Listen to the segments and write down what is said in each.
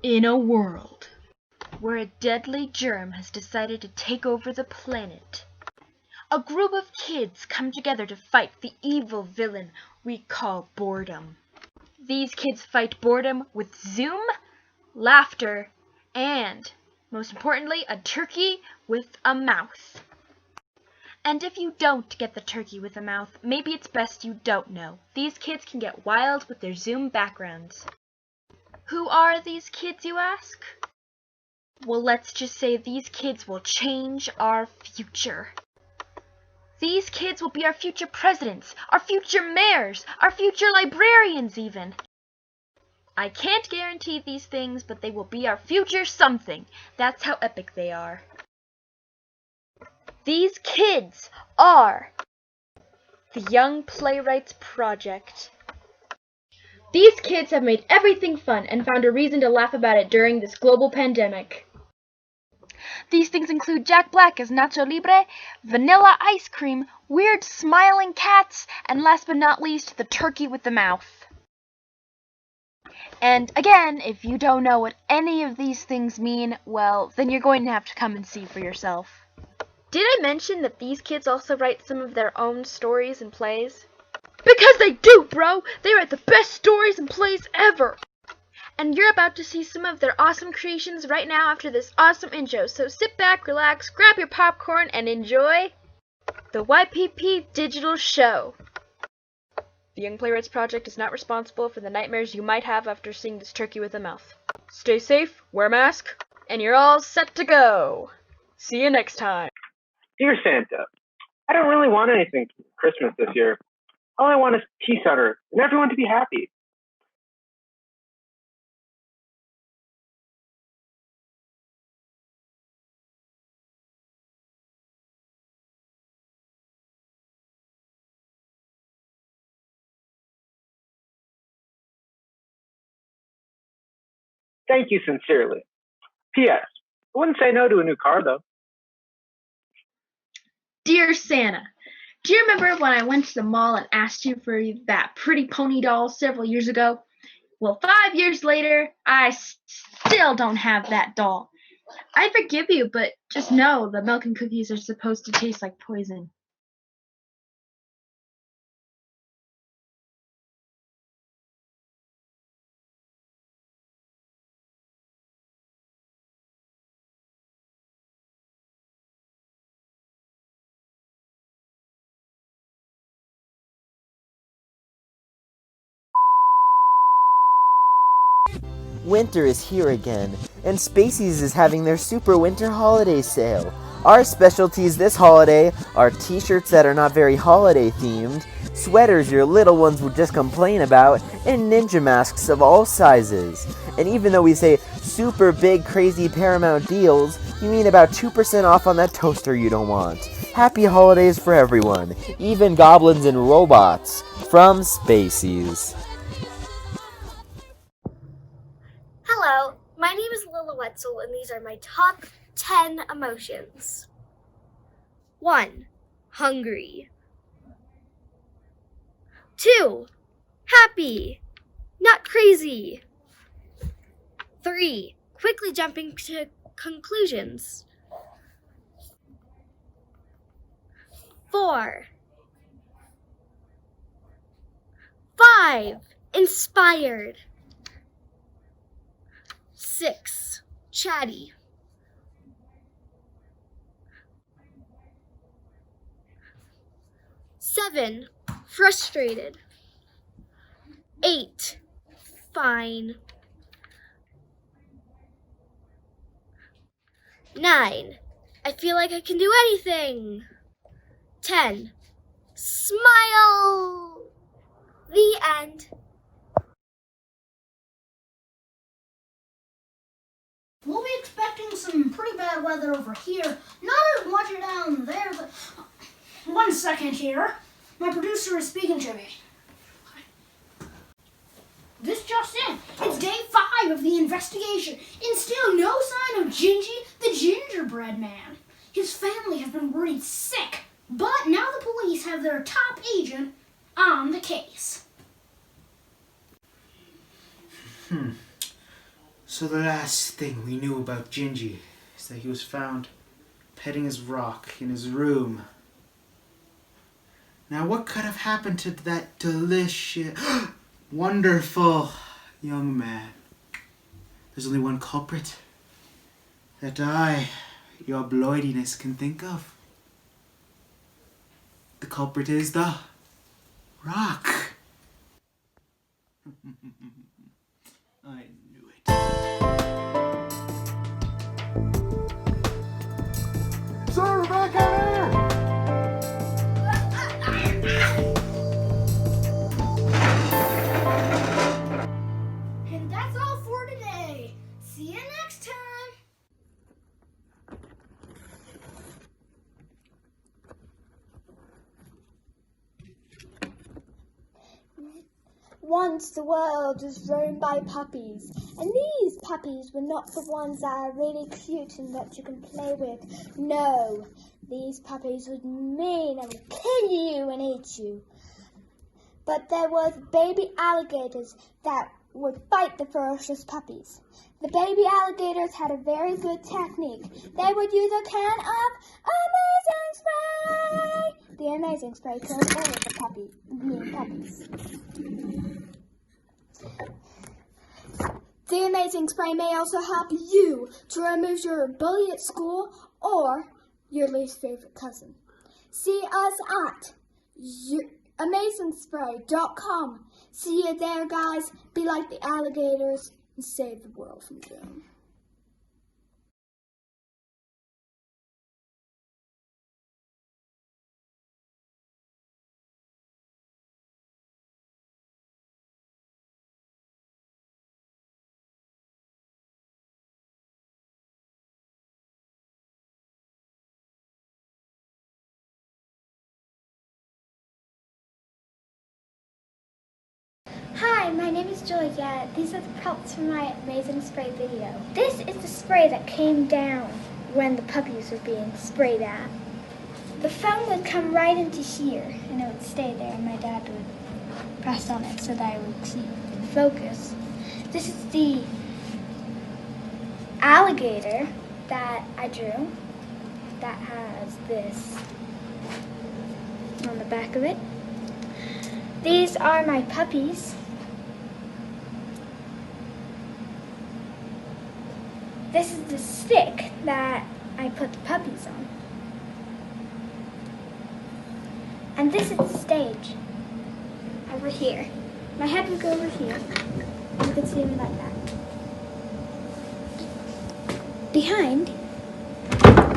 In a world where a deadly germ has decided to take over the planet, a group of kids come together to fight the evil villain we call boredom. These kids fight boredom with Zoom, laughter, and, most importantly, a turkey with a mouth. And if you don't get the turkey with a mouth, maybe it's best you don't know. These kids can get wild with their Zoom backgrounds. Who are these kids, you ask? Well, let's just say these kids will change our future. These kids will be our future presidents, our future mayors, our future librarians even. I can't guarantee these things, but they will be our future something. That's how epic they are. These kids are the Young Playwrights Project. These kids have made everything fun and found a reason to laugh about it during this global pandemic. These things include Jack Black as Nacho Libre, vanilla ice cream, weird smiling cats, and last but not least, the turkey with the mouth. And again, if you don't know what any of these things mean, well, then you're going to have to come and see for yourself. Did I mention that these kids also write some of their own stories and plays? Because they do, bro! They write the best stories and plays ever! And you're about to see some of their awesome creations right now after this awesome intro, so sit back, relax, grab your popcorn, and enjoy the YPP Digital Show. The Young Playwrights Project is not responsible for the nightmares you might have after seeing this turkey with a mouth. Stay safe, wear a mask, and you're all set to go. See you next time. Dear Santa, I don't really want anything for Christmas this year. All I want is peace on earth and everyone to be happy. Thank you sincerely. P.S. I wouldn't say no to a new car, though. Dear Santa, do you remember when I went to the mall and asked you for that pretty pony doll several years ago? Well, 5 years later, I still don't have that doll. I forgive you, but just know the milk and cookies are supposed to taste like poison. Winter is here again, and Spacey's is having their Super Winter Holiday Sale. Our specialties this holiday are t-shirts that are not very holiday themed, sweaters your little ones would just complain about, and ninja masks of all sizes. And even though we say super big crazy Paramount deals, we mean about 2% off on that toaster you don't want. Happy holidays for everyone, even goblins and robots, from Spacey's. Hello, my name is Lila Wetzel, and these are my top 10 emotions. 1. Hungry. 2. Happy. Not crazy. 3. Quickly jumping to conclusions. 4. 5. Inspired. 6. Chatty. 7. Frustrated. 8. Fine. 9. I feel like I can do anything. 10. Smile. The end. We'll be expecting some pretty bad weather over here. Not as much down there, but... One second here. My producer is speaking to me. This just in. It's day 5 of the investigation, and still no sign of Gingy the gingerbread man. His family has been worried sick, but now the police have their top agent on the case. So the last thing we knew about Gingy is that he was found petting his rock in his room. Now what could have happened to that delicious, wonderful young man? There's only one culprit that I, your bloidiness, can think of. The culprit is the rock. I knew it. Sir, back here! And that's all for today. See you next time. Once the world was roamed by puppies, and these puppies were not the ones that are really cute and that you can play with. No, these puppies would mean and would kill you and eat you. But there were baby alligators that would fight the ferocious puppies. The baby alligators had a very good technique. They would use a can of amazing spray. The amazing spray killed all of the mean puppies. The amazing spray may also help you to remove your bully at school or your least favorite cousin. See us at amazingspray.com. See you there, guys. Be like the alligators and save the world from doom. Hi, my name is Julia. These are the props from my amazing spray video. This is the spray that came down when the puppies were being sprayed at. The foam would come right into here and it would stay there, and my dad would press on it so that I would see focus. This is the alligator that I drew that has this on the back of it. These are my puppies. This is the stick that I put the puppies on. And this is the stage. Over here. My head would go over here. You could see me like that. Behind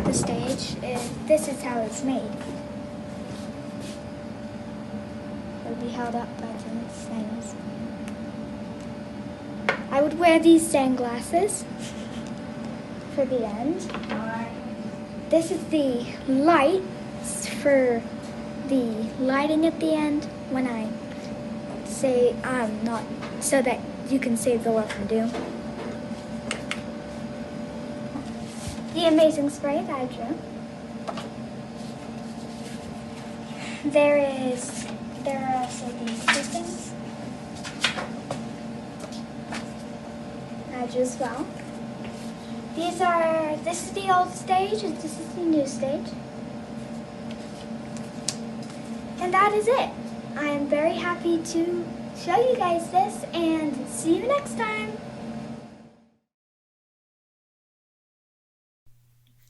the stage this is how it's made. It would be held up by these things. I would wear these sunglasses for the end. This is the lights for the lighting at the end when I say not so that you can save the world from doom. The amazing spray that I drew. There are also these two things I drew as well. This is the old stage and this is the new stage. And that is it. I am very happy to show you guys this, and see you next time.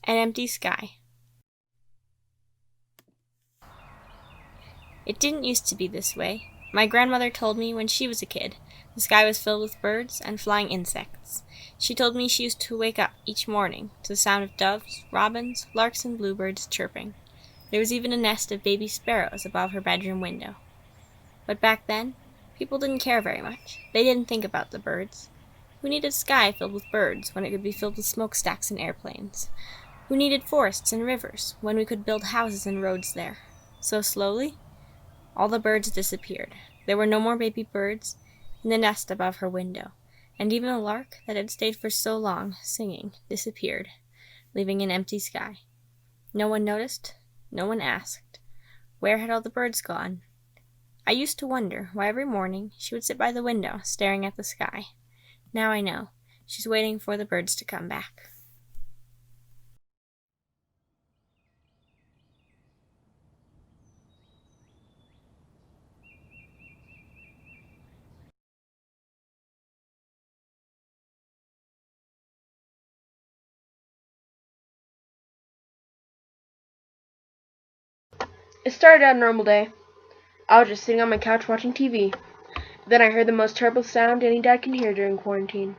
An empty sky. It didn't used to be this way. My grandmother told me when she was a kid, the sky was filled with birds and flying insects. She told me she used to wake up each morning to the sound of doves, robins, larks, and bluebirds chirping. There was even a nest of baby sparrows above her bedroom window. But back then, people didn't care very much. They didn't think about the birds. Who needed a sky filled with birds when it could be filled with smokestacks and airplanes? Who needed forests and rivers when we could build houses and roads there? So slowly, all the birds disappeared. There were no more baby birds in the nest above her window, and even the lark that had stayed for so long singing disappeared, leaving an empty sky. No one noticed, no one asked. Where had all the birds gone? I used to wonder why every morning she would sit by the window staring at the sky. Now I know. She's waiting for the birds to come back. It started out a normal day. I was just sitting on my couch watching TV. Then I heard the most terrible sound any dad can hear during quarantine.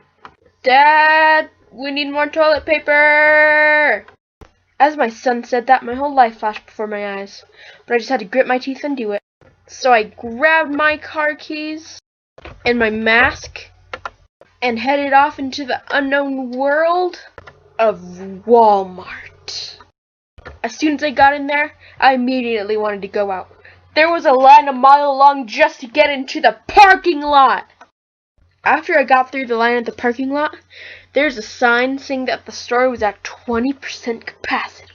Dad, we need more toilet paper! As my son said that, my whole life flashed before my eyes, but I just had to grit my teeth and do it. So I grabbed my car keys and my mask and headed off into the unknown world of Walmart. As soon as I got in there, I immediately wanted to go out. There was a line a mile long just to get into the parking lot. After I got through the line at the parking lot, there's a sign saying that the store was at 20% capacity.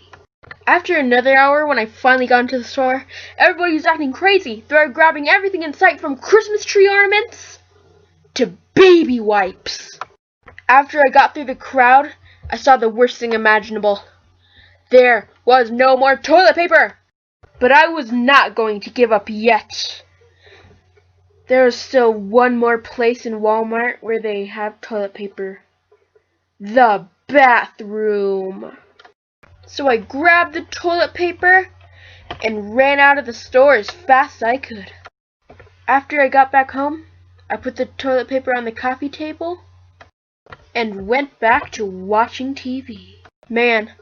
After another hour, when I finally got into the store, everybody was acting crazy. They were grabbing everything in sight from Christmas tree ornaments to baby wipes. After I got through the crowd, I saw the worst thing imaginable. There was no more toilet paper! But I was not going to give up yet. There is still one more place in Walmart where they have toilet paper. The bathroom. So I grabbed the toilet paper and ran out of the store as fast as I could. After I got back home, I put the toilet paper on the coffee table and went back to watching TV. Man,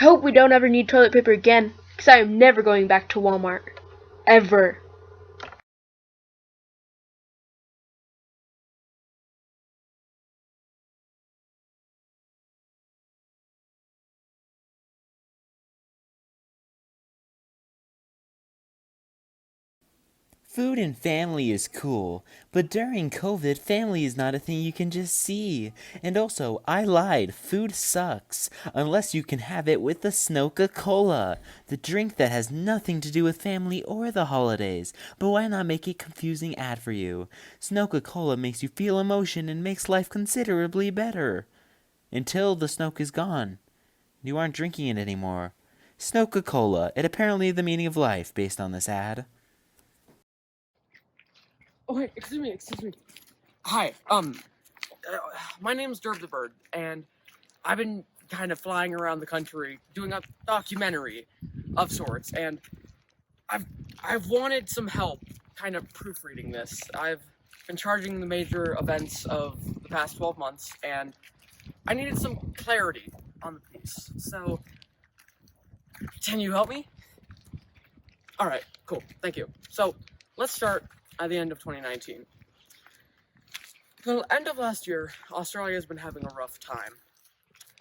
I hope we don't ever need toilet paper again, because I am never going back to Walmart. Ever. Food and family is cool, but during COVID, family is not a thing you can just see. And also, I lied, food sucks, unless you can have it with the Snoca-Cola, the drink that has nothing to do with family or the holidays. But why not make a confusing ad for you? Snoca-Cola makes you feel emotion and makes life considerably better. Until the Snoke is gone. You aren't drinking it anymore. Snoca-Cola, it apparently the meaning of life based on this ad. Oh, hey, excuse me. Hi, my name's Derb the Bird, and I've been kind of flying around the country doing a documentary of sorts, and I've wanted some help kind of proofreading this. I've been charging the major events of the past 12 months, and I needed some clarity on the piece. So, can you help me? Alright, cool, thank you. So, let's start at the end of 2019. The end of last year, Australia has been having a rough time.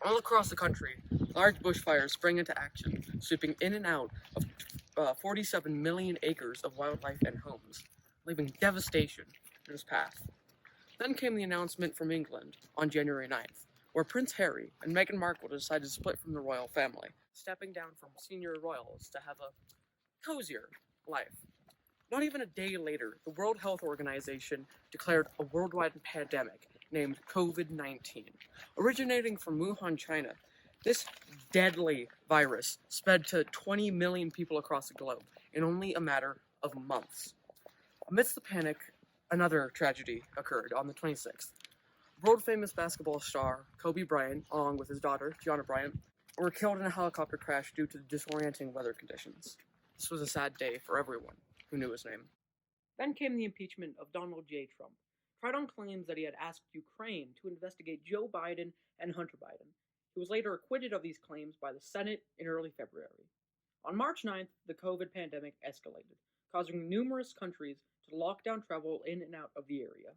All across the country, large bushfires sprang into action, sweeping in and out of 47 million acres of wildlife and homes, leaving devastation in its path. Then came the announcement from England on January 9th, where Prince Harry and Meghan Markle decided to split from the royal family, stepping down from senior royals to have a cozier life. Not even a day later, the World Health Organization declared a worldwide pandemic named COVID-19. Originating from Wuhan, China, this deadly virus spread to 20 million people across the globe in only a matter of months. Amidst the panic, another tragedy occurred on the 26th. World-famous basketball star Kobe Bryant, along with his daughter, Gianna Bryant, were killed in a helicopter crash due to disorienting weather conditions. This was a sad day for everyone who knew his name. Then came the impeachment of Donald J. Trump, tried on claims that he had asked Ukraine to investigate Joe Biden and Hunter Biden. He was later acquitted of these claims by the Senate in early February. On March 9th, the COVID pandemic escalated, causing numerous countries to lock down travel in and out of the area.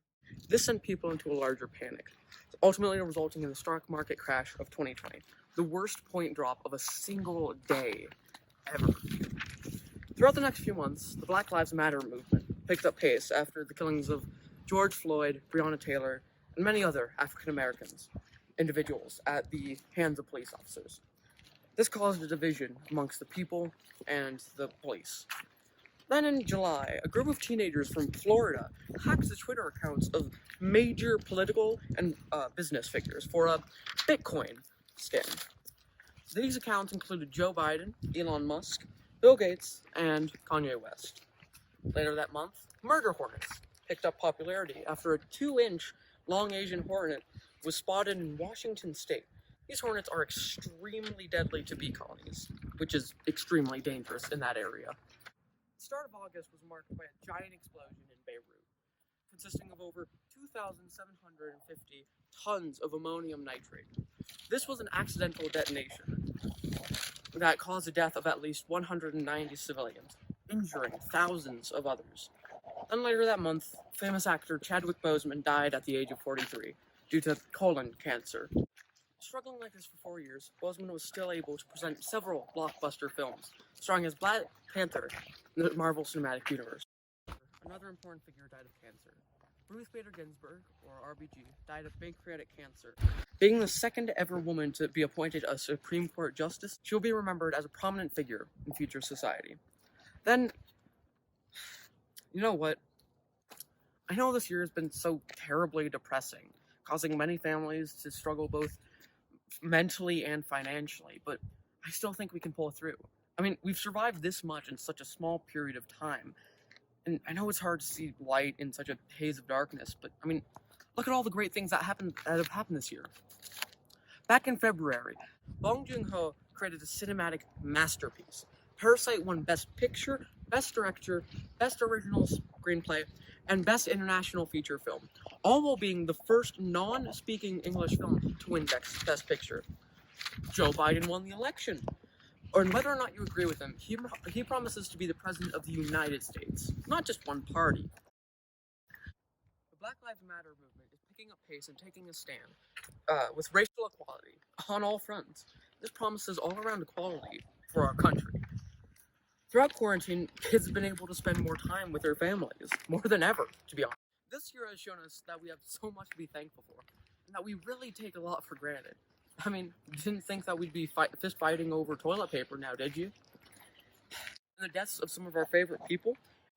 This sent people into a larger panic, ultimately resulting in the stock market crash of 2020, the worst point drop of a single day ever. Throughout the next few months, the Black Lives Matter movement picked up pace after the killings of George Floyd, Breonna Taylor, and many other African Americans, individuals at the hands of police officers. This caused a division amongst the people and the police. Then in July, a group of teenagers from Florida hacked the Twitter accounts of major political and business figures for a Bitcoin scam. These accounts included Joe Biden, Elon Musk, Bill Gates, and Kanye West. Later that month, murder hornets picked up popularity after a 2-inch long Asian hornet was spotted in Washington state. These hornets are extremely deadly to bee colonies, which is extremely dangerous in that area. The start of August was marked by a giant explosion in Beirut, consisting of over 2,750 tons of ammonium nitrate. This was an accidental detonation that caused the death of at least 190 civilians, injuring thousands of others. Then later that month, famous actor Chadwick Boseman died at the age of 43 due to colon cancer. Struggling like this for 4 years, Boseman was still able to present several blockbuster films, starring as Black Panther in the Marvel Cinematic Universe. Another important figure died of cancer. Ruth Bader Ginsburg, or RBG, died of pancreatic cancer. Being the second ever woman to be appointed a Supreme Court justice, she will be remembered as a prominent figure in future society. Then, you know what? I know this year has been so terribly depressing, causing many families to struggle both mentally and financially, but I still think we can pull through. I mean, we've survived this much in such a small period of time, and I know it's hard to see light in such a haze of darkness, but I mean, look at all the great things that have happened this year. Back in February, Bong Joon-ho created a cinematic masterpiece. Parasite won Best Picture, Best Director, Best Original Screenplay, and Best International Feature Film, all while being the first non-speaking English film to win Best Picture. Joe Biden won the election. Or whether or not you agree with him, he promises to be the president of the United States, not just one party. The Black Lives Matter movement is picking up pace and taking a stand with racial equality on all fronts. This promises all-around equality for our country. Throughout quarantine, kids have been able to spend more time with their families, more than ever, to be honest. This year has shown us that we have so much to be thankful for, and that we really take a lot for granted. I mean, you didn't think that we'd be fist fighting over toilet paper now, did you? And the deaths of some of our favorite people,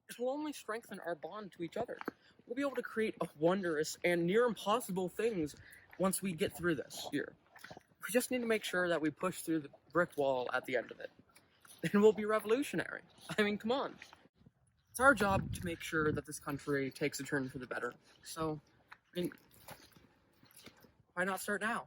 it will only strengthen our bond to each other. We'll be able to create wondrous and near impossible things once we get through this year. We just need to make sure that we push through the brick wall at the end of it. And we'll be revolutionary. I mean, come on. It's our job to make sure that this country takes a turn for the better. So, I mean, why not start now?